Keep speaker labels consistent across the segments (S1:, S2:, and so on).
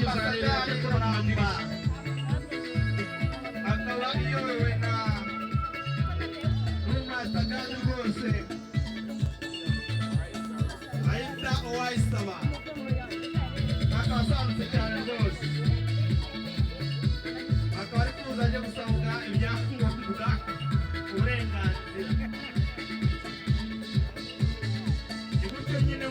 S1: ambasaderi kuramba akaba iyobewe na n'umwatagazi rwose ahita uwayisaba akaba asobanutse cyane rwose akaba ari kuza aje gusabwa ibyangombwa uburenganzira igutyo nyine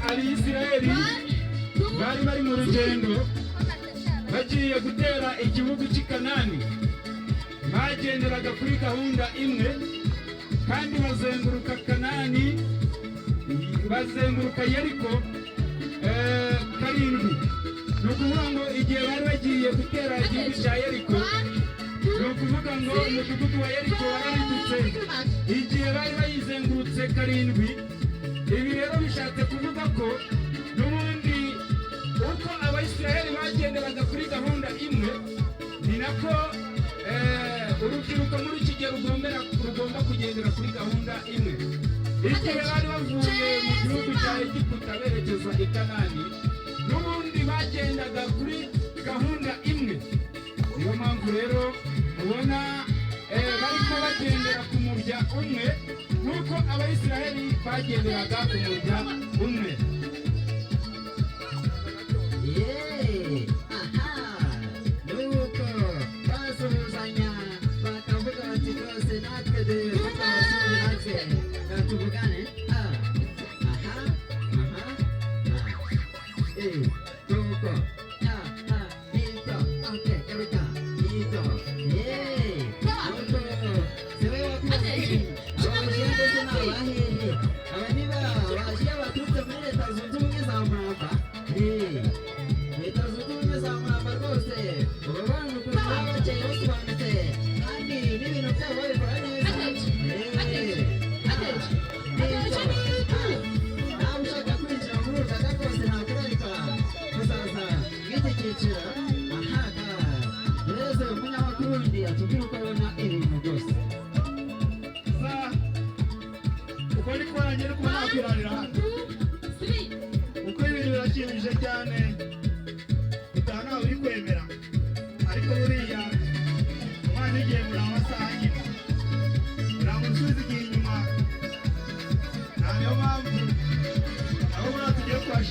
S1: Abisirayeli bari bari mu rugendo bagiye gutera igihugu cy'i Kanani, bagenderaga kuri gahunda imwe kandi bazenguruka Kanani, bazenguruka Yeriko karindwi. Ni ukuvuga ngo igihe bari bagiye gutera igihugu cya Yeriko, ni ukuvuga ngo umudugudu wa Yeriko wararidutse igihe bari bayizengurutse karindwi. Ibi rero bishatse kuvuga ko n'ubundi uko Abayisiraheli bagenderaga kuri gahunda imwe, ni nako urubyiruko muri iki gihe rugomba kugendera kuri gahunda imwe. Igihe bari bavuye mu gihugu cya Egiputa berekeza i Kanani, n'ubundi bagendaga kuri gahunda imwe. Niyo mpamvu rero ubona bariko bagendera ku murya umwe nk'uko Abayisiraheli bagenderaga ku murya umwe. Nuko basuhuzanya bakavuga bati rwose natwe natwe tuvugane. Nuko uko ibintu birashimishije cyane utana uri kwemera, ariko buriya umwana igihe muri amasaha nyine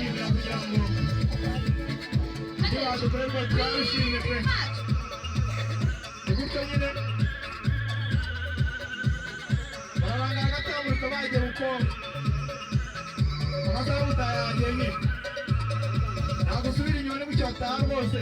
S1: twishimira kugira ngo ibyo badukorerwa twabishimye pe ni gutyo nyine barabanga hagati y'amurika bagiye gukonga amasaha y'ubutaha yagiye nyine ntabwo usubira inyuma ni gutyo bataha rwose